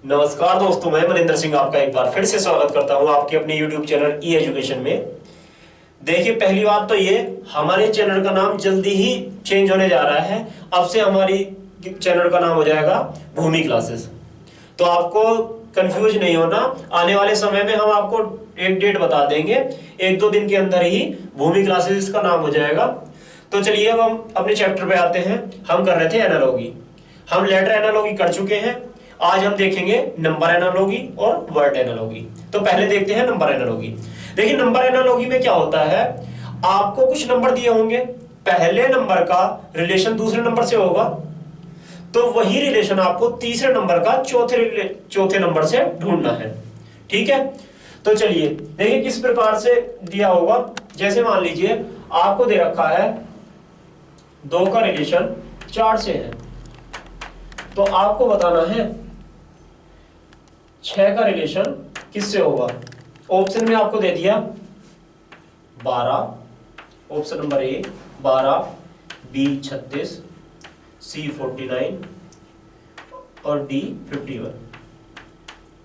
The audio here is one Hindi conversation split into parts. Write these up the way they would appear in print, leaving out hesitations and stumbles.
नमस्कार दोस्तों, मैं मनिंदर सिंह आपका एक बार फिर से स्वागत करता हूं आपके अपने YouTube चैनल ई एजुकेशन में। देखिए, पहली बात तो ये, हमारे चैनल का नाम जल्दी ही चेंज होने जा रहा है। अब से हमारी चैनल का नाम हो जाएगा भूमि क्लासेस। तो आपको कंफ्यूज नहीं होना, आने वाले समय में हम आपको एक डेट बता देंगे, एक दो दिन के अंदर ही भूमि क्लासेस का नाम हो जाएगा। तो चलिए अब हम अपने चैप्टर पे आते हैं। हम कर रहे थे एनालॉगी, हम लेटर एनालॉगी कर चुके हैं। आज हम देखेंगे नंबर एनालॉगी और वर्ड एनालॉगी। तो पहले देखते हैं नंबर एनालॉगी। देखिए, नंबर एनालॉगी में क्या होता है, आपको कुछ नंबर दिए होंगे, पहले नंबर का रिलेशन दूसरे नंबर से होगा, तो वही रिलेशन आपको तीसरे नंबर का चौथे नंबर से ढूंढना है। ठीक है, तो चलिए देखिए किस प्रकार से दिया होगा। जैसे मान लीजिए आपको दे रखा है 2 का रिलेशन 4 से है, तो आपको बताना है 6 का रिलेशन किससे होगा। ऑप्शन में आपको दे दिया 12, ऑप्शन नंबर ए 12, बी 36, सी 49 और डी 51।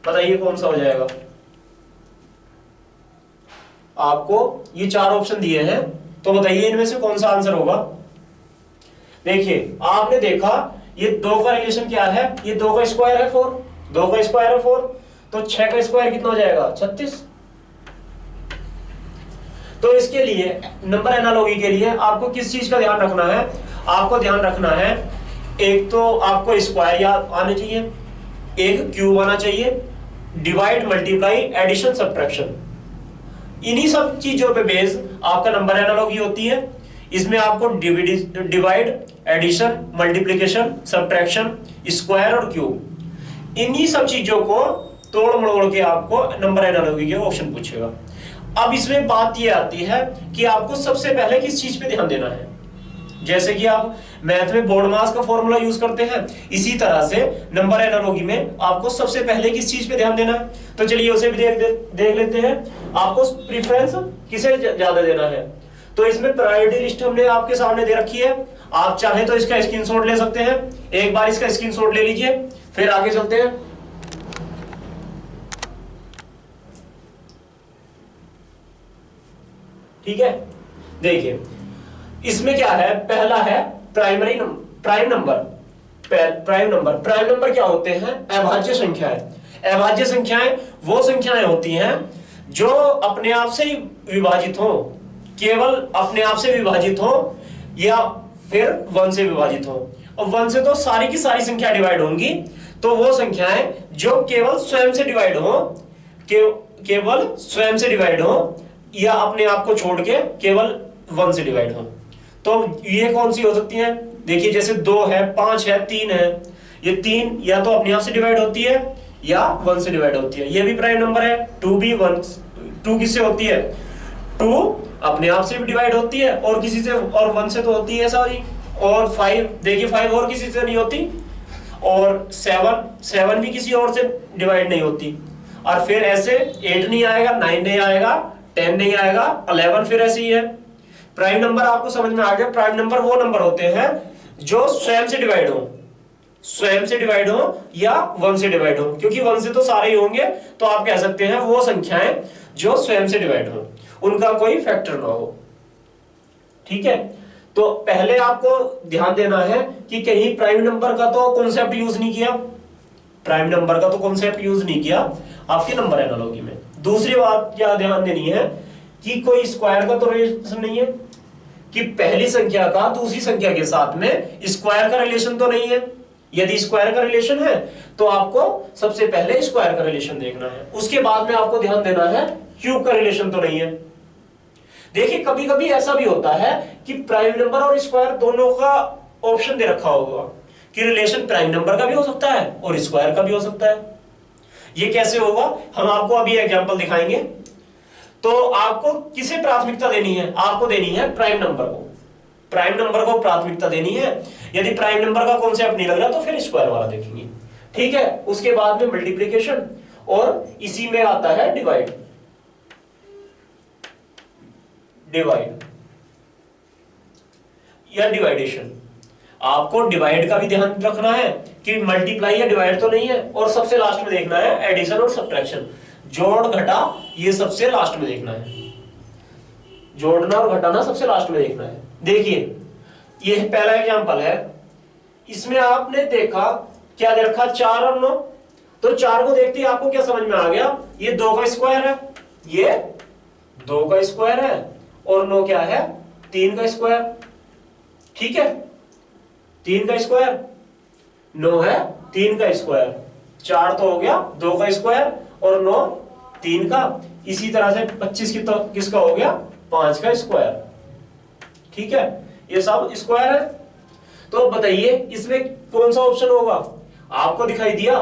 बताइए कौन सा हो जाएगा। आपको ये 4 ऑप्शन दिए हैं, तो बताइए इनमें से कौन सा आंसर होगा। देखिए, आपने देखा ये 2 का रिलेशन क्या है, ये 2 का स्क्वायर है 4, 2 का स्क्वायर है 4, तो 6 का स्क्वायर कितना हो जाएगा 36। तो इसके लिए नंबर एनालॉगी के लिए आपको किस चीज का ध्यान रखना है, आपको ध्यान रखना है एक तो आपको स्क्वायर याद आने चाहिए, एक क्यूब आना चाहिए, डिवाइड मल्टीप्लाई एडिशन सब्ट्रैक्शन, इन्हीं सब चीजों पे बेस आपका नंबर एनालॉगी होती है। इसमें आपको divide, addition, multiplication, subtraction, square और क्यूब, इन्हीं सब चीजों को तोड़ मरोड़ के आपको नंबर एनालॉगी के ऑप्शन पूछेगा। अब इसमें बात ये आती है कि आपको सबसे पहले किस चीज पे ध्यान देना है। जैसे कि आप मैथ में बोर्ड मास का फॉर्मूला यूज करते हैं, इसी तरह से नंबर एनालॉगी में आपको सबसे पहले किस चीज पे ध्यान देना है। तो चलिए उसे भी देख लेते हैं। आपको प्रेफरेंस किसे ज्यादा देना है, तो इसमें प्रायोरिटी लिस्ट हमने आपके सामने दे रखी है। आप चाहे तो इसका स्क्रीनशॉट ले सकते हैं, एक बार इसका स्क्रीनशॉट ले लीजिए, फिर आगे चलते हैं। ठीक है, देखिए इसमें क्या है, पहला है प्राइम नंबर। प्राइम नंबर क्या होते हैं, अभाज्य संख्याएं। अभाज्य संख्याएं वो संख्याएं होती हैं जो अपने आप से विभाजित हो, केवल अपने आप से विभाजित हो, या फिर 1 से विभाजित हो। और 1 से तो सारी की सारी संख्या डिवाइड होंगी, तो वो संख्याएं जो केवल स्वयं से डिवाइड हो, केवल स्वयं से डिवाइड हो, या अपने आप को छोड़ के केवल 1 से डिवाइड हो। तो ये कौन सी हो सकती है, देखिए जैसे 2 है, 5 है, 3 है। ये 3 या तो अपने आप से डिवाइड होती है या 1 से डिवाइड होती है। ये भी प्राइम नंबर है। 2 भी 2 किससे होती है, 2 अपने आप से भी डिवाइड होती है और किसी से, और 1 से तो होती है सॉरी। और 5, देखिए 5 और किसी से नहीं होती। और 7 भी किसी और से डिवाइड नहीं होती। और फिर ऐसे 8 नहीं आएगा, 9 नहीं आएगा, 10 नहीं आएगा, 11 फिर ऐसे ही है। प्राइम नंबर आपको समझ में आ गया। प्राइम नंबर वो नंबर होते हैं जो स्वयं से डिवाइड हो, स्वयं से डिवाइड हो या 1 से डिवाइड हो, क्योंकि 1 से तो सारे ही होंगे, तो आप कह सकते हैं वो संख्याएं जो स्वयं से डिवाइड हो, उनका कोई फैक्टर ना हो। ठीक है, तो पहले आपको ध्यान देना है कि कहीं प्राइम नंबर का तो कॉन्सेप्ट यूज नहीं किया, प्राइम नंबर का तो कॉन्सेप्ट यूज नहीं किया आपके नंबर एनालॉगी में। दूसरी बात क्या ध्यान देनी है कि कोई स्क्वायर का तो रिलेशन नहीं है, कि पहली संख्या का दूसरी संख्या के साथ में स्क्वायर का रिलेशन तो नहीं है। यदि स्क्वायर का रिलेशन है तो आपको सबसे पहले स्क्वायर का रिलेशन देखना है, उसके बाद में आपको ध्यान देना है क्यूब का रिलेशन तो नहीं है। देखिए कभी कभी ऐसा भी होता है कि प्राइम नंबर और स्क्वायर दोनों का ऑप्शन दे रखा होगा कि रिलेशन प्राइम नंबर का भी हो सकता है और स्क्वायर का भी हो सकता है। ये कैसे होगा, हम आपको अभी एग्जांपल दिखाएंगे। तो आपको किसे प्राथमिकता देनी है, आपको देनी है प्राइम नंबर को, प्राइम नंबर को प्राथमिकता देनी है। यदि प्राइम नंबर का कॉन्सेप्ट नहीं लग रहा तो फिर स्क्वायर वाला देखेंगे। ठीक है, उसके बाद में मल्टीप्लिकेशन, और इसी में आता है डिवाइड या डिवाइडेशन। आपको डिवाइड का भी ध्यान रखना है कि मल्टीप्लाई या डिवाइड तो नहीं है, और सबसे लास्ट में देखना है एडिशन और सब्ट्रैक्शन, जोड़ घटा, ये सबसे लास्ट में देखना है, जोड़ना और घटाना सबसे लास्ट में देखना है। देखिए ये पहला एग्जांपल है, इसमें आपने देखा क्या दे रखा 4 और 9, तो 4 को देखते ही आपको क्या समझ में आ गया, ये 2 का स्क्वायर है, ये 2 का स्क्वायर है, और 9 क्या है 3 का स्क्वायर, ठीक है 3 का स्क्वायर, 9 है 3 का स्क्वायर, 4 तो हो गया 2 का स्क्वायर और 9 3 का, इसी तरह से 25 की तो किसका हो गया 5 का स्क्वायर, ठीक है ये सब स्क्वायर है। तो बताइए इसमें कौन सा ऑप्शन होगा, आपको दिखाई दिया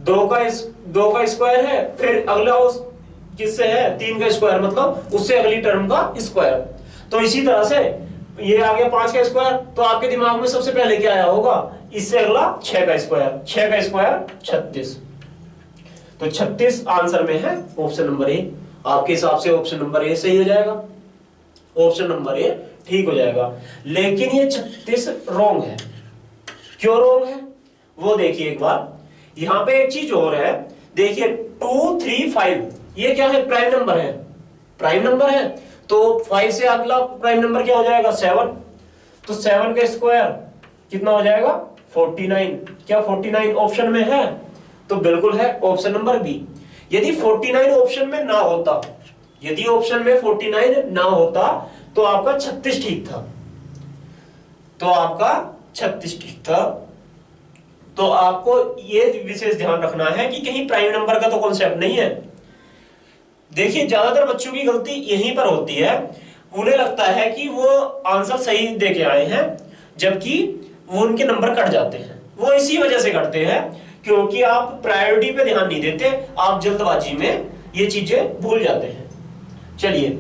2 का स्क्वायर है, फिर अगला उस किससे है 3 का स्क्वायर, मतलब उससे अगली टर्म का स्क्वायर। तो इसी तरह से ये आ गया 5 का स्क्वायर, तो आपके दिमाग में सबसे पहले क्या आया होगा, इससे अगला 6 का स्क्वायर, 6 का स्क्वायर 36, तो 36 आंसर में है ऑप्शन नंबर ए। आपके हिसाब से ऑप्शन नंबर ए सही हो जाएगा, ऑप्शन नंबर ए ठीक हो जाएगा। लेकिन ये 36 रॉन्ग है, क्यों रॉन्ग है वो देखिए एक बार। यहां पे एक चीज और है, देखिए 2 3 5 ये क्या है प्राइम नंबर है, प्राइम नंबर है, तो 5 से अगला प्राइम नंबर क्या हो जाएगा 7, तो 7 का स्क्वायर कितना हो जाएगा 49, क्या 49 ऑप्शन में है, तो बिल्कुल है ऑप्शन नंबर बी। यदि 49 ऑप्शन में ना होता, यदि ऑप्शन में 49 ना होता तो आपका 36 ठीक था, तो आपका 36 ठीक था। तो आपको ये विशेष ध्यान रखना है कि कहीं प्राइम नंबर का तो कॉन्सेप्ट नहीं है। देखिए ज्यादातर बच्चों की गलती यहीं पर होती है, उन्हें लगता है कि वो आंसर सही दे के आए हैं, जबकि वो उनके नंबर कट जाते हैं। वो इसी वजह से कटते हैं क्योंकि आप प्रायोरिटी पे ध्यान नहीं देते, आप जल्दबाजी में ये चीजें भूल जाते हैं। चलिए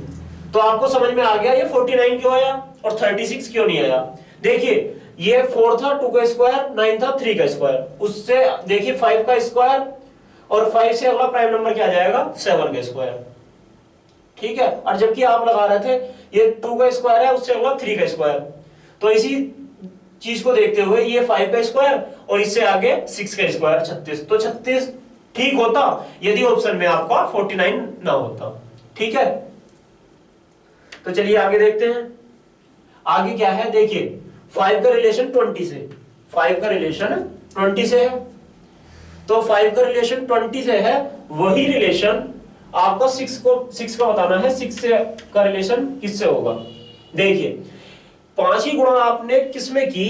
तो आपको समझ में आ गया ये 49 क्यों आया और 36 क्यों नहीं आया। देखिए ये 4 था 2 का स्क्वायर, 9 था 3 का स्क्वायर, उससे देखिए 5 का स्क्वायर, और 5 से अगला प्राइम नंबर क्या आ जाएगा 7 का स्क्वायर, ठीक है। और जबकि आप लगा रहे थे ये 2 का स्क्वायर है, उससे अगला 3 का स्क्वायर, तो इसी चीज को देखते हुए ये 5 का स्क्वायर और इससे आगे 6 का स्क्वायर 36, तो 36 ठीक होता यदि ऑप्शन में आपका 49 ना होता, ठीक है। तो चलिए आगे देखते हैं, आगे क्या है देखिए 5 का रिलेशन 20 से, 5 का रिलेशन 20 से है, तो 5 का रिलेशन 20 से है, वही रिलेशन आपको 6 का बताना है, 6 से का रिलेशन किससे होगा। देखिए 5 की गुणा आपने किसमें की,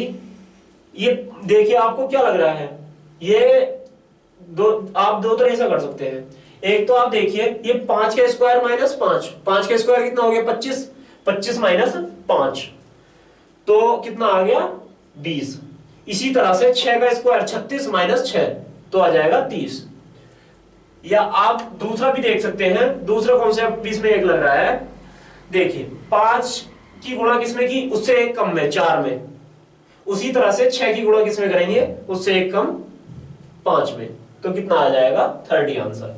ये देखिए आपको क्या लग रहा है, ये आप दो तरह से कर सकते हैं। एक तो आप देखिए ये 5 का स्क्वायर माइनस 5, 5 का स्क्वायर कितना हो गया 25, 25 माइनस 5 तो कितना आ गया 20। इसी तरह से 6 का स्क्वायर 36 माइनस 6 तो आ जाएगा 30। या आप दूसरा भी देख सकते हैं, दूसरा कॉन्सेप्ट भी इसमें एक लग रहा है। देखिए 5 की गुणा किसमें की, उससे एक कम में 4 में, उसी तरह से 6 की गुणा किसमें करेंगे, उससे एक कम 5 में, तो कितना आ जाएगा 30 आंसर।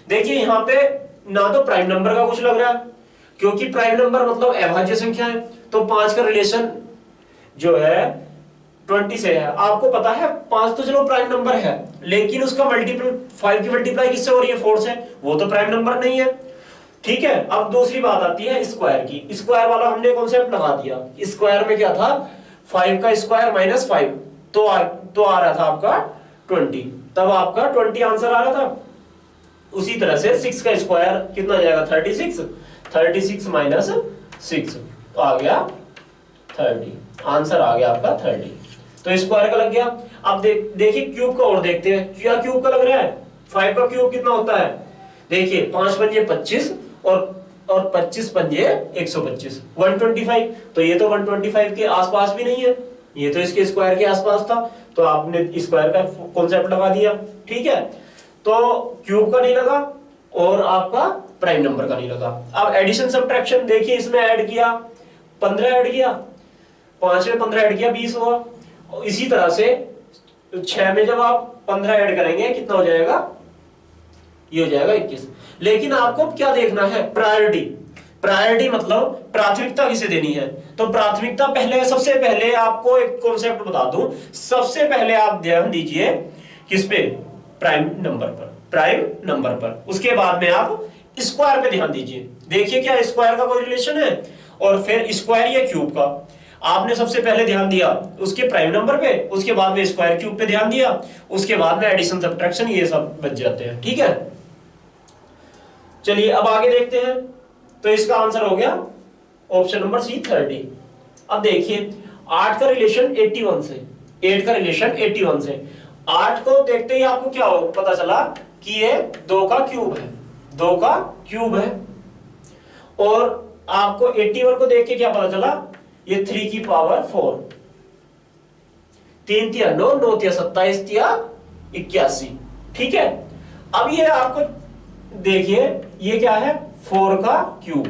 देखिए यहां पे ना तो प्राइम नंबर का कुछ लग रहा है, क्योंकि प्राइम नंबर मतलब अभाज्य संख्या है, तो 5 का रिलेशन जो है 20 से है। आपको पता है 5 तो चलो प्राइम नंबर है, लेकिन उसका मल्टीपल 5 की मल्टीप्लाई किससे हो रही है 4 से, वो तो प्राइम नंबर नहीं है, ठीक है। अब दूसरी बात आती है स्क्वायर की, स्क्वायर वाला हमने कॉन्सेप्ट लगा दिया। स्क्वायर में क्या था 5 का स्क्वायर माइनस 5 तो आ रहा था आपका 20, तब आपका 20 आंसर आ रहा था। उसी तरह से 6 का स्क्वायर कितना जाएगा 36, 36 माइनस 6 तो आ गया 30, आंसर आ गया आपका 30। तो स्क्वायर का लग गया। अब देखिए क्यूब का और देखते हैं, क्या क्यूब का लग रहा है। 5 का क्यूब कितना होता है, देखिए 5 पंजे 25 और 25 पंजे 125, 125, तो ये तो 125 के आसपास भी नहीं है, ये तो इसके स्क्वायर के आसपास था, तो आपने स्क्वायर का कॉन्सेप्ट लगा दिया, ठीक है। तो क्यूब का नहीं लगा और आपका प्राइम नंबर का नहीं लगा। अब एडिशन सब्ट्रैक्शन देखिए, इसमें ऐड किया 15 ऐड किया, 5 में 15 ऐड किया 20 हुआ। इसी तरह से 6 में जब आप 15 ऐड करेंगे कितना हो जाएगा, ये हो जाएगा 21। लेकिन आपको क्या देखना है प्रायोरिटी, प्रायोरिटी मतलब प्राथमिकता किसे देनी है, तो प्राथमिकता पहले, सबसे पहले आपको एक कॉन्सेप्ट बता दूं, सबसे पहले आप ध्यान दीजिए किस पे, प्राइम नंबर पर, प्राइम नंबर पर। उसके बाद में आप स्क्वायर पे ध्यान दीजिए, देखिए क्या स्क्वायर का कोई रिलेशन है, और फिर स्क्वायर या क्यूब का। आपने सबसे पहले ध्यान दिया उसके प्राइम नंबर पे, उसके बाद में स्क्वायर क्यूब पे ध्यान दिया, उसके बाद में एडिशन सब्ट्रैक्शन ये सब बच जाते हैं, ठीक है। चलिए अब आगे देखते हैं, तो इसका आंसर हो गया ऑप्शन नंबर सी 30। अब देखिए 8 का रिलेशन 81 से, 8 का रिलेशन 81 से, 8 को देखते ही आपको क्या हो पता चला कि ये 2 का क्यूब है, 2 का क्यूब है। और आपको 81 को देख के क्या पता चला, ये 3 की पावर 4, 3 तिया 9, 9 तिया 27, तिया 81, ठीक है। अब ये आपको देखिए ये क्या है, 4 का क्यूब,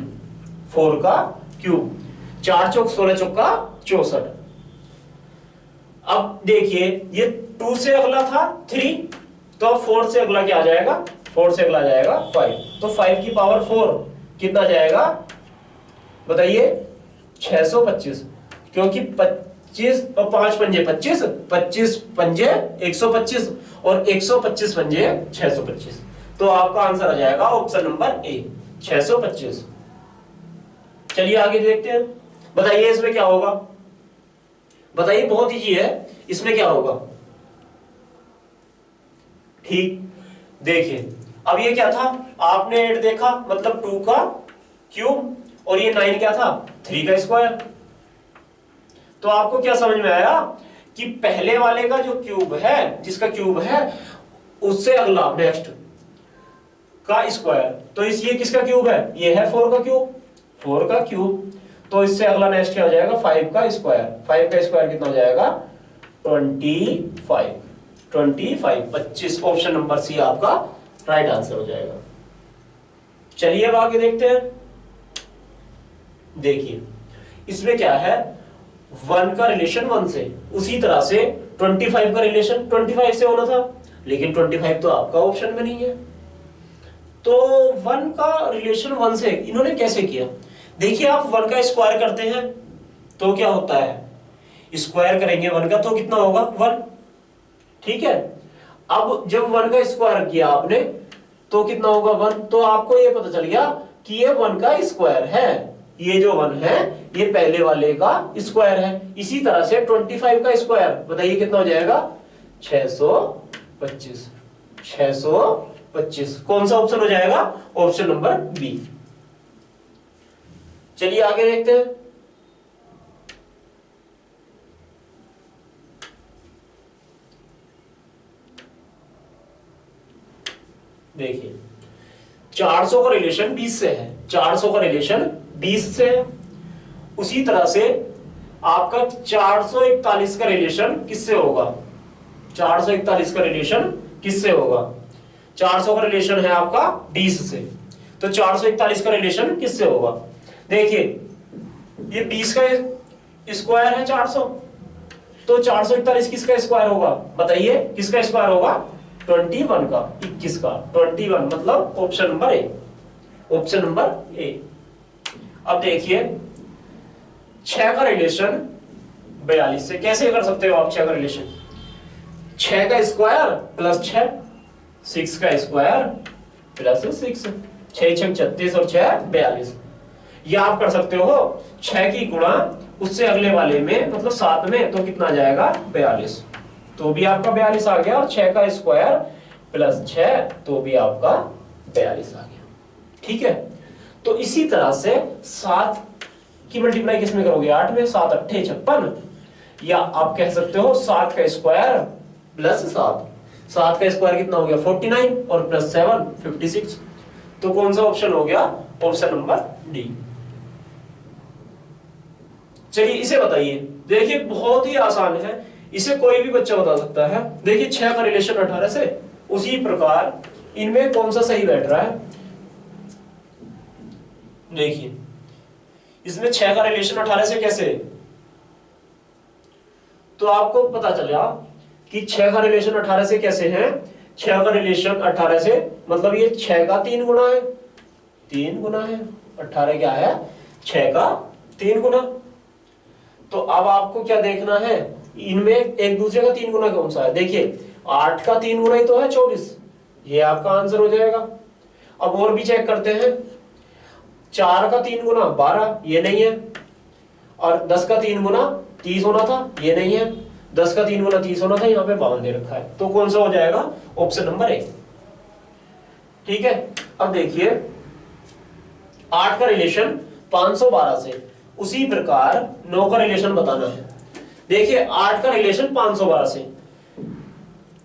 4 का क्यूब, 4 चौक 16 चौका 64। अब देखिए ये 2 से अगला था 3, तो 4 से अगला क्या आ जाएगा, 4 से अगला जाएगा 5, तो 5 की पावर 4 कितना जाएगा बताइए, 625, क्योंकि 25 और 5 पंजे 25, 25 पंजे 125 और 125 पंजे 625, तो आपका आंसर आ जाएगा ऑप्शन नंबर ए 625। चलिए आगे देखते हैं, बताइए इसमें क्या होगा, बताइए, बहुत इजी है, इसमें क्या होगा। ठीक, देखिए अब ये क्या था, आपने 8 देखा मतलब 2 का क्यूब, और ये 9 क्या था, 3 का स्क्वायर। तो आपको क्या समझ में आया कि पहले वाले का जो क्यूब है, जिसका क्यूब है, उससे अगला नेक्स्ट का स्क्वायर, तो इस ये किसका क्यूब है, ये है 4 का क्यूब, 4 का क्यूब, तो इससे अगला नेक्स्ट क्या हो जाएगा, 5 का स्क्वायर, 5 का स्क्वायर कितना हो जाएगा, 25, 25, ऑप्शन नंबर सी आपका राइट आंसर हो जाएगा। चलिए अब आगे देखते हैं, देखिए इसमें क्या है, 1 का रिलेशन 1 से, उसी तरह से 25 का रिलेशन 25 से होना था, लेकिन 25 तो आपका ऑप्शन में नहीं है, तो 1 का रिलेशन 1 से इन्होंने कैसे किया, देखिए आप 1 का स्क्वायर करते हैं तो क्या होता है, स्क्वायर करेंगे 1 का तो कितना होगा 1, ठीक है। अब जब 1 का स्क्वायर किया आपने तो कितना होगा 1, तो आपको ये पता चल गया कि ये 1 का स्क्वायर है, ये जो 1 है ये पहले वाले का स्क्वायर है। इसी तरह से 25 का स्क्वायर बताइए कितना हो जाएगा, 625, 625, कौन सा ऑप्शन हो जाएगा, ऑप्शन नंबर बी। चलिए आगे देखते हैं, देखिए 400 का रिलेशन 20 से है, 400 का रिलेशन 20 से है, उसी तरह से आपका 441 का रिलेशन किससे होगा, 441 का रिलेशन किससे होगा, 400 का रिलेशन है आपका 20 से, तो 441 का रिलेशन किससे होगा, देखिए ये 20 का स्क्वायर है 400, तो 441 किसका स्क्वायर होगा बताइए, किसका स्क्वायर होगा, 21 का, 21 का, 21 मतलब option number A, option number A. अब देखिए 6 का रिलेशन 42 से कैसे कर सकते हो आप, 6 का रिलेशन, 6 का स्क्वायर प्लस 6, 6 का स्क्वायर प्लस 6, 6 6 36 और 6 42, ये आप कर सकते हो, 6 की गुणा उससे अगले वाले में मतलब 7 में, तो कितना जाएगा 42, तो भी आपका 42 आ गया, और 6 का स्क्वायर प्लस 6 तो भी आपका 42 आ गया, ठीक है। तो इसी तरह से 7 की मल्टीप्लाई किसमें करोगे, 8 में, 7 8 56, या आप कह सकते हो 7 का स्क्वायर प्लस 7, 7 का स्क्वायर कितना हो गया 49 और प्लस 7 56, तो कौन सा ऑप्शन हो गया, ऑप्शन नंबर डी। चलिए इसे बताइए, देखिए बहुत ही आसान है, इसे कोई भी बच्चा बता सकता है। देखिए 6 का रिलेशन 18 से, उसी प्रकार इनमें कौन सा सही बैठ रहा है, देखिए इसमें 6 का रिलेशन 18 से कैसे, तो आपको पता चला कि 6 का रिलेशन 18 से कैसे है, 6 का रिलेशन 18 से मतलब ये 6 का 3 गुना है, 3 गुना है, 18 क्या है, 6 का 3 गुना। तो अब आपको क्या देखना है, इनमें एक दूसरे का 3 गुना कौन सा है। देखिए 8 का 3 गुना ही तो है 24, ये आपका आंसर हो जाएगा। अब और भी चेक करते हैं, 4 का 3 गुना 12, ये नहीं है। और 10 का 3 गुना 30 होना था, ये नहीं है। 10 का 3 गुना 30 होना था, यहाँ पे 52 दे रखा है। तो कौन सा हो जाएगा, ऑप्शन नंबर ए। ठीक है। अब देखिए 8 का रिलेशन 512 से, उसी प्रकार 9 का रिलेशन बताना है। देखिए 8 का रिलेशन 512 से,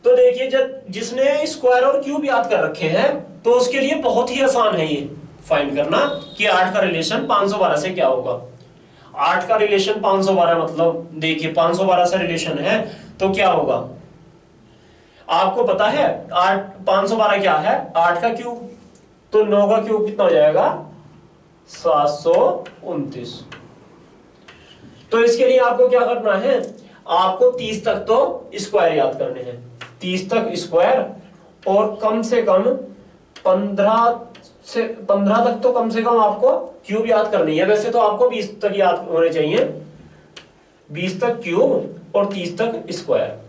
तो देखिए जब जिसने स्क्वायर और क्यूब याद कर रखे हैं तो उसके लिए बहुत ही आसान है ये फाइंड करना कि 8 का रिलेशन 512 से क्या होगा। 8 का रिलेशन 512 मतलब देखिए 512 से रिलेशन है तो क्या होगा, आपको पता है 8 512 क्या है, 8 का क्यूब, तो 9 का क्यूब कितना हो जाएगा, 729। तो इसके लिए आपको क्या करना है, आपको 30 तक तो स्क्वायर याद करने हैं, 30 तक स्क्वायर, और कम से कम 15 तक तो कम से कम आपको क्यूब याद करनी है। वैसे तो आपको 20 तक याद होने चाहिए, 20 तक क्यूब और 30 तक स्क्वायर,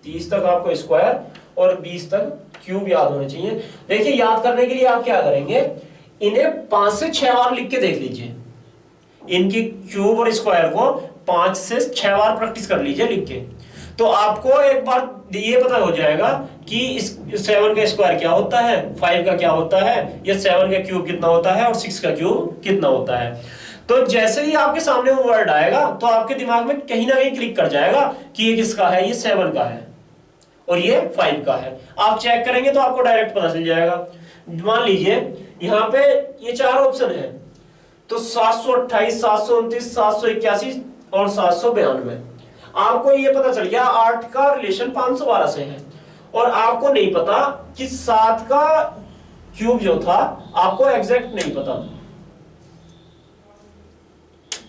30 तक आपको स्क्वायर और 20 तक क्यूब याद होने चाहिए। देखिए याद करने के लिए आप क्या करेंगे, इन्हें 5 से 6 बार लिख के देख लीजिए, इनकी क्यूब और स्क्वायर को 5 से 6 बार प्रैक्टिस कर लीजिए लिख के, तो आपको एक बार ये पता हो जाएगा कि 7 का स्क्वायर क्या होता है, 5 का क्या होता है, या 7 का क्यूब कितना होता है और 6 का क्यूब कितना होता है। तो जैसे ही आपके सामने वो वर्ड आएगा तो आपके दिमाग में कहीं ना कहीं क्लिक कर जाएगा कि ये किसका है, ये 7 का है और ये 5 का है। आप चेक करेंगे तो आपको डायरेक्ट पता चल जाएगा। मान लीजिए यहाँ पे ये 4 ऑप्शन है, तो 728, 729, 781 और 792। आपको ये पता चल गया 8 का रिलेशन 512 से है, और आपको नहीं पता कि 7 का क्यूब जो था, आपको एग्जैक्ट नहीं पता,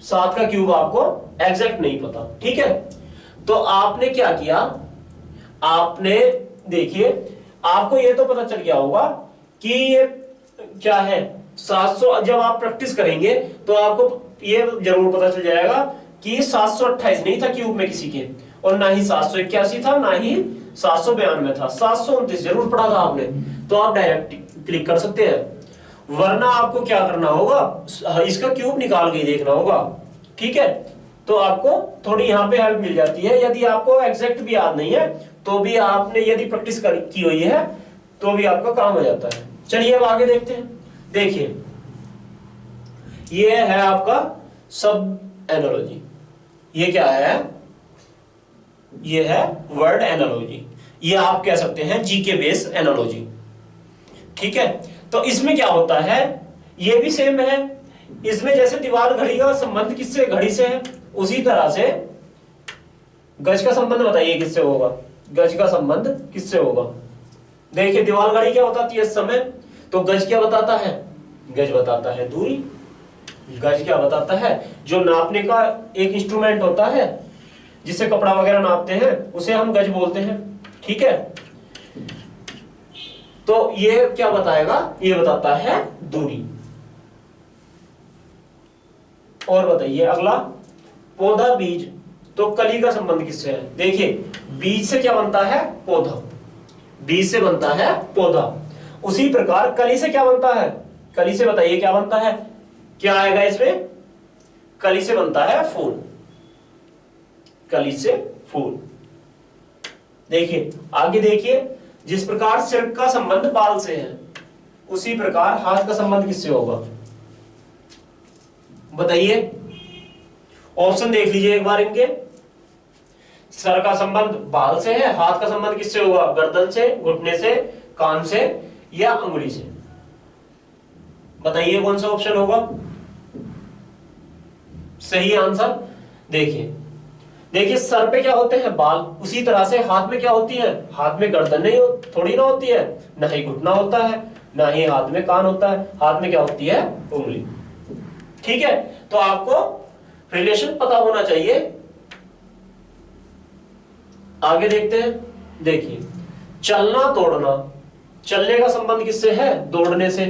7 का क्यूब आपको एग्जैक्ट नहीं पता। ठीक है, तो आपने क्या किया, आपने देखिए आपको ये तो पता चल गया होगा कि ये क्या है 700। जब आप प्रैक्टिस करेंगे तो आपको ये जरूर पता चल जाएगा कि 728 नहीं था क्यूब में किसी के, और ना ही 781 था, ना ही 792 था, 729 जरूर पढ़ा था आपने, तो आप डायरेक्ट क्लिक कर सकते हैं। वरना आपको क्या करना होगा, इसका क्यूब निकाल के देखना होगा। ठीक है, तो आपको थोड़ी यहाँ पे हेल्प मिल जाती है। यदि आपको एग्जैक्ट भी याद नहीं है तो भी आपने यदि प्रैक्टिस की हुई है तो भी आपका काम हो जाता है। चलिए अब आगे देखते हैं। देखिए ये है आपका सब एनालॉजी, ये क्या है, ये है वर्ड एनालॉजी, ये आप कह सकते हैं जीके बेस एनालॉजी। ठीक है, तो इसमें क्या होता है, ये भी सेम है। इसमें जैसे दीवार घड़ी का संबंध किससे, घड़ी से है, उसी तरह से गज का संबंध बताइए किससे होगा, गज का संबंध किससे होगा। देखिए दीवार घड़ी क्या बताती है इस समय, तो गज क्या बताता है, गज बताता है दूरी। गज क्या बताता है, जो नापने का एक इंस्ट्रूमेंट होता है जिससे कपड़ा वगैरह नापते हैं उसे हम गज बोलते हैं। ठीक है, तो ये क्या बताएगा, ये बताता है दूरी। और बताइए अगला, पौधा बीज, तो कली का संबंध किससे है। देखिए बीज से क्या बनता है, पौधा, बीज से बनता है पौधा। उसी प्रकार कली से क्या बनता है, कली से बताइए क्या बनता है, क्या आएगा इसमें, कली से बनता है फूल, कली से फूल। देखिए आगे देखिए, जिस प्रकार सिर का संबंध बाल से है उसी प्रकार हाथ का संबंध किससे होगा, बताइए। ऑप्शन देख लीजिए एक बार इनके, सर का संबंध बाल से है, हाथ का संबंध किससे होगा, गर्दन से, घुटने से, कान से या अंगुली से। बताइए कौन सा ऑप्शन होगा सही आंसर। देखिए देखिए सर पे क्या होते हैं, बाल, उसी तरह से हाथ में क्या होती है, हाथ में गर्दन नहीं थोड़ी ना होती है, ना ही घुटना होता है, ना ही हाथ में कान होता है, हाथ में क्या होती है, उंगली। ठीक है, तो आपको रिलेशन पता होना चाहिए। आगे देखते हैं। देखिए चलना तोड़ना, चलने का संबंध किससे है, दौड़ने से,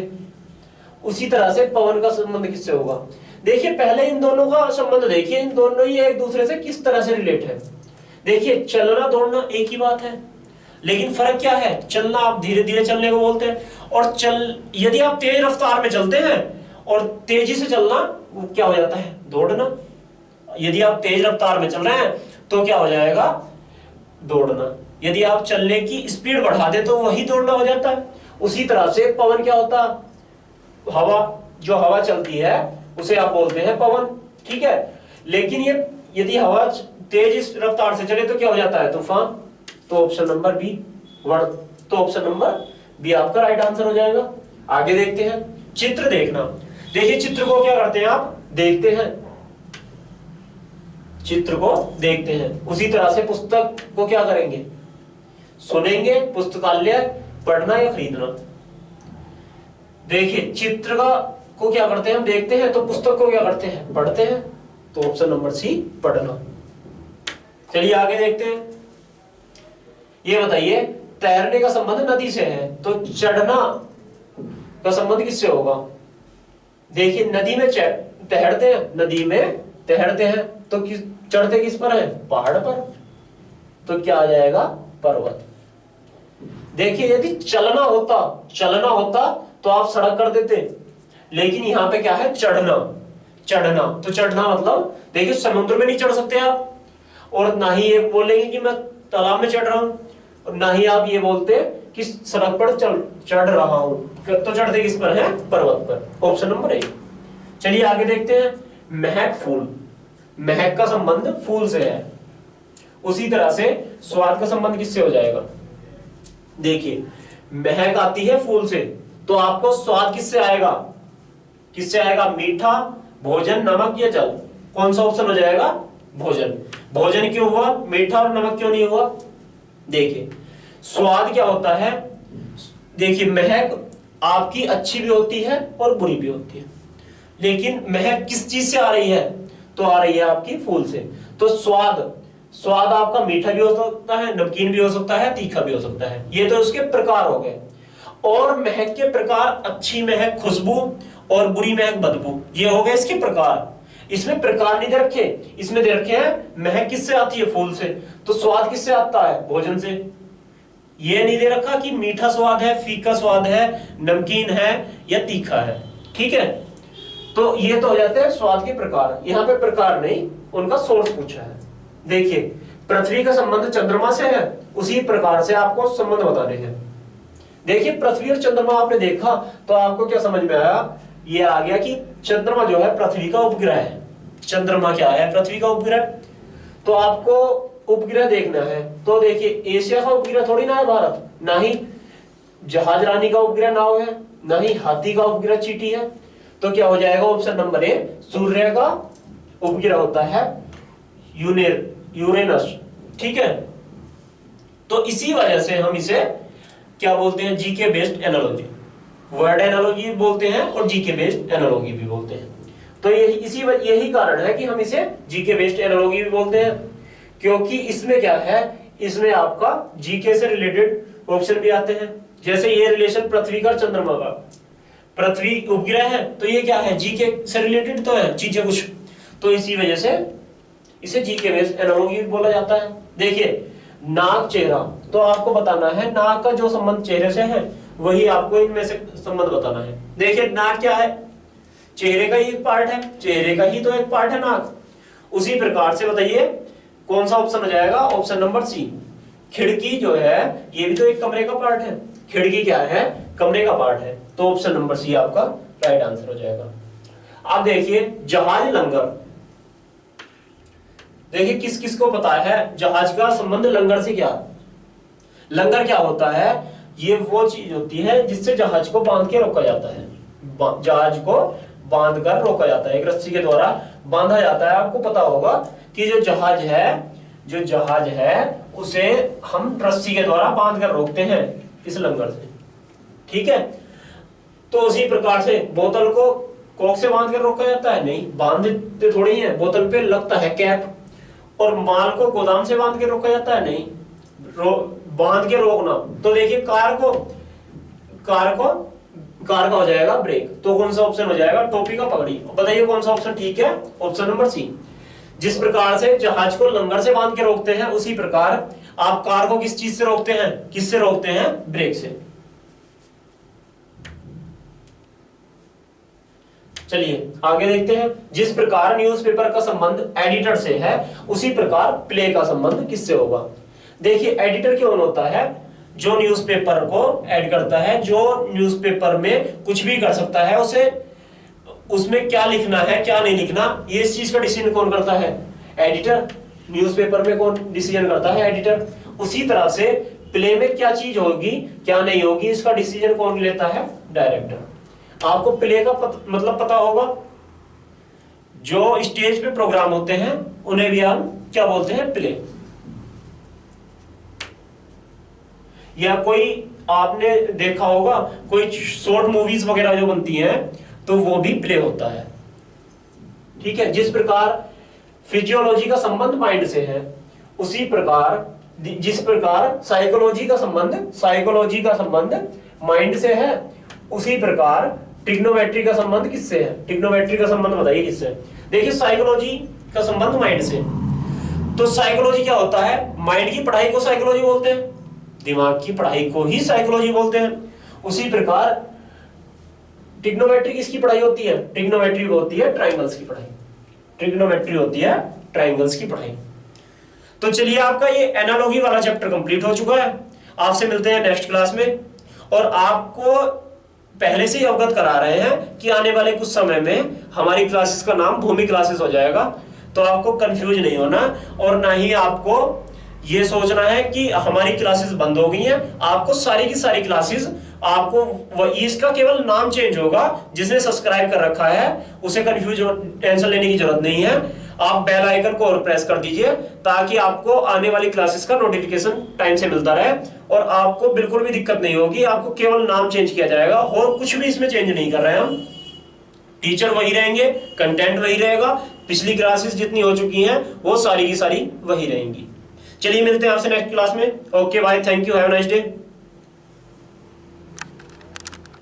उसी तरह से पवन का संबंध किससे होगा? देखिए पहले इन दोनों का संबंध देखिए, इन दोनों ही एक दूसरे से किस तरह से रिलेट है। देखिए चलना दौड़ना एक ही बात है, लेकिन फर्क क्या है? चलना आप धीरे धीरे चलने को बोलते हैं, और यदि आप तेज रफ्तार में चलते हैं और तेजी से चलना, वो क्या हो जाता है? दौड़ना। यदि आप तेज रफ्तार में चल रहे हैं तो क्या हो जाएगा? दौड़ना। यदि आप चलने की स्पीड बढ़ा दे तो वही दौड़ना हो जाता है। उसी तरह से पवन क्या होता? हवा, जो हवा चलती है उसे आप बोलते हैं पवन, ठीक है। लेकिन ये यदि हवा तेज रफ्तार से चले तो क्या हो जाता है? तूफान। तो ऑप्शन नंबर बी तो ऑप्शन नंबर बी आपका राइट आंसर हो जाएगा। आगे देखते हैं, चित्र देखना। देखिए चित्र को क्या करते हैं आप? देखते हैं, चित्र को देखते हैं। उसी तरह से पुस्तक को क्या करेंगे? सुनेंगे। पुस्तकालय पढ़ना या खरीदना। देखिए चित्र को क्या करते हैं? हम देखते हैं। तो पुस्तक को क्या करते हैं? पढ़ते हैं। तो ऑप्शन नंबर सी पढ़ना। चलिए आगे देखते हैं। ये बताइए तैरने का संबंध नदी से है, तो चढ़ना का संबंध किससे होगा? देखिए नदी में तैरते हैं, नदी में तैरते हैं, तो चढ़ते किस पर है? पहाड़ पर। तो क्या आ जाएगा? पर्वत। देखिए यदि चलना होता तो आप सड़क कर देते, लेकिन यहां पे क्या है? चढ़ना। तो चढ़ना मतलब देखिए समुद्र में नहीं चढ़ सकते आप, और ना ही ये बोलेंगे कि मैं तालाब में चढ़ रहा हूं, और ना ही आप ये बोलते कि सड़क पर चढ़ रहा हूं। तो चढ़ते किस पर है? पर्वत पर। Option number A. चलिए आगे देखते हैं। महक फूल, महक का संबंध फूल से है। उसी तरह से स्वाद का संबंध किससे हो जाएगा? देखिए महक आती है फूल से, तो आपको स्वाद किससे आएगा? मीठा, भोजन, नमक या जल? कौन सा ऑप्शन हो जाएगा? भोजन। भोजन क्यों हुआ? मीठा और नमक क्यों नहीं हुआ? देखिए स्वाद क्या होता है? देखिए महक आपकी अच्छी भी होती है और बुरी भी होती है, लेकिन महक किस चीज से आ रही है? तो आ रही है आपकी फूल से। तो स्वाद आपका मीठा भी हो सकता है, नमकीन भी हो सकता है, तीखा भी हो सकता है। ये तो उसके प्रकार हो गए। और महक के प्रकार, अच्छी महक खुशबू और बुरी महक बदबू, ये हो गए इसके प्रकार। इसमें प्रकार नहीं दे रखे, इसमें दे रखे हैं महक किससे आती है? फूल से। तो स्वाद किससे आता है? भोजन से। ये नहीं दे रखा कि मीठा स्वाद है, फीका स्वाद है, नमकीन है या तीखा है, ठीक है। तो ये तो हो जाते हैं स्वाद के प्रकार। यहाँ पे प्रकार नहीं, उनका सोर्स पूछा है। देखिए पृथ्वी का संबंध चंद्रमा से है, उसी प्रकार से आपको संबंध बताने हैं। देखिए पृथ्वी और चंद्रमा आपने देखा तो आपको क्या समझ में आया? ये आ गया कि चंद्रमा जो है पृथ्वी का उपग्रह है। चंद्रमा क्या है? पृथ्वी का उपग्रह। तो आपको उपग्रह देखना है, तो देखिए एशिया का उपग्रह थोड़ी ना है भारत, ना ही जहाज रानी का उपग्रह नाव है, ना ही हाथी का उपग्रह चींटी है। तो क्या हो जाएगा? ऑप्शन नंबर ए, सूर्य का उपग्रह होता है यूरेनस, ठीक है। तो इसी वजह से हम इसे क्या बोलते हैं? GK based analogy, word analogy बोलते हैं और जीके बेस्ड एनालॉजी भी बोलते हैं। तो यही कारण है कि हम इसे जीके बेस्ड एनालॉजी भी बोलते हैं, क्योंकि इसमें क्या है? इसमें आपका जीके से रिलेटेड क्वेश्चन भी आते हैं। जैसे ये रिलेशन पृथ्वी का चंद्रमा का, पृथ्वी उपग्रह है तो ये क्या है? जीके से रिलेटेड तो है चीजें कुछ, तो इसी वजह से इसे जीके बेस्ड एनालॉजी बोला जाता है। देखिए नाक, चेहरा, तो आपको बताना है नाक का जो संबंध चेहरे से है वही आपको इनमें से संबंध बताना है। देखिए नाक क्या है? चेहरे का ही एक पार्ट है, चेहरे का ही तो एक पार्ट है नाक। उसी प्रकार से बताइए कौन सा ऑप्शन हो जाएगा? Option number C. खिड़की जो है ये भी तो एक कमरे का पार्ट है, खिड़की क्या है? कमरे का पार्ट है। तो ऑप्शन नंबर सी आपका राइट आंसर हो जाएगा। अब देखिए जहाज, लंगर। देखिए किस किस को पता है जहाज का संबंध लंगर से? क्या लंगर क्या होता है? ये वो चीज होती है जिससे जहाज को बांध के रोका जाता है। जहाज को बांध कर रोका जाता है, एक रस्सी के द्वारा बांधा जाता है। आपको पता होगा कि जो जहाज है उसे हम रस्सी के द्वारा बांध कर रोकते हैं इस लंगर से, ठीक है। तो उसी प्रकार से बोतल को कोक से बांध कर रोका जाता है? नहीं, बांधते थोड़ी है, बोतल पे लगता है कैप। और माल को गोदाम से बांध के रोका जाता है? नहीं, बांध के रोकना। तो देखिए कार को कार का हो जाएगा ब्रेक। तो कौन सा ऑप्शन हो जाएगा, टोपी का पगड़ी। बताइए कौन सा ऑप्शन ठीक है, ऑप्शन नंबर सी। जिस प्रकार से जहाज को लंगर से बांध के रोकते हैं, उसी प्रकार आप कार को किस चीज से रोकते हैं, किससे रोकते हैं, ब्रेक से। चलिए आगे देखते हैं। जिस प्रकार न्यूज़पेपर का संबंध एडिटर से है, उसी प्रकार प्ले का संबंध किससे होगा। देखिए एडिटर कौन होता है, जो न्यूज़पेपर को एड करता है, जो न्यूज़पेपर में कुछ भी कर सकता है, उसे उसमें क्या लिखना है क्या नहीं लिखना, ये इस चीज का डिसीजन कौन करता है, एडिटर। न्यूज़पेपर में कौन डिसीजन करता है, एडिटर। उसी तरह से प्ले में क्या चीज होगी क्या नहीं होगी, इसका डिसीजन कौन लेता है, डायरेक्टर। आपको प्ले का मतलब पता होगा। जो स्टेज पे प्रोग्राम होते हैं उन्हें भी हम क्या बोलते हैं, प्ले। या कोई आपने देखा होगा कोई शॉर्ट मूवीज वगैरह जो बनती हैं तो वो भी प्ले होता है। ठीक है। जिस प्रकार फिजियोलॉजी का संबंध माइंड से है, उसी प्रकार जिस प्रकार साइकोलॉजी का संबंध माइंड से है, उसी प्रकार ट्रिग्नोमेट्री का संबंध किससे है, ट्रिग्नोमेट्री का संबंध बताइए किससे। देखिए साइकोलॉजी का संबंध माइंड से, तो साइकोलॉजी क्या होता है, माइंड की पढ़ाई को साइकोलॉजी बोलते हैं, दिमाग की पढ़ाई को ही साइकोलॉजी बोलते हैं। उसी प्रकार ट्रिग्नोमेट्री किसकी पढ़ाई होती है, ट्रिग्नोमेट्री होती है ट्रायंगल्स की पढ़ाई, ट्रिग्नोमेट्री होती है ट्रायंगल्स की पढ़ाई। तो चलिए आपका ये एनालॉजी वाला चैप्टर कंप्लीट हो चुका है। आपसे मिलते हैं नेक्स्ट क्लास में। और आपको पहले से ही अवगत करा रहे हैं कि आने वाले कुछ समय में हमारी क्लासेस का नाम भूमि क्लासेस हो जाएगा, तो आपको कंफ्यूज नहीं होना और ना ही आपको ये सोचना है कि हमारी क्लासेस बंद हो गई हैं। आपको सारी की सारी क्लासेस, आपको इसका केवल नाम चेंज होगा, जिसने सब्सक्राइब कर रखा है उसे कंफ्यूज टेंशन लेने की जरूरत नहीं है। आप बेल आइकन को और प्रेस कर दीजिए ताकि आपको आने वाली क्लासेस का नोटिफिकेशन टाइम से मिलता रहे और आपको बिल्कुल भी दिक्कत नहीं होगी। आपको केवल नाम चेंज किया जाएगा और कुछ भी इसमें चेंज नहीं कर रहे हैं हम। टीचर वही रहेंगे, कंटेंट वही रहेगा, पिछली क्लासेस जितनी हो चुकी हैं वो सारी की सारी वही रहेंगी। चलिए मिलते हैं आपसे नेक्स्ट क्लास में। Okay bye, thank you, have a nice day.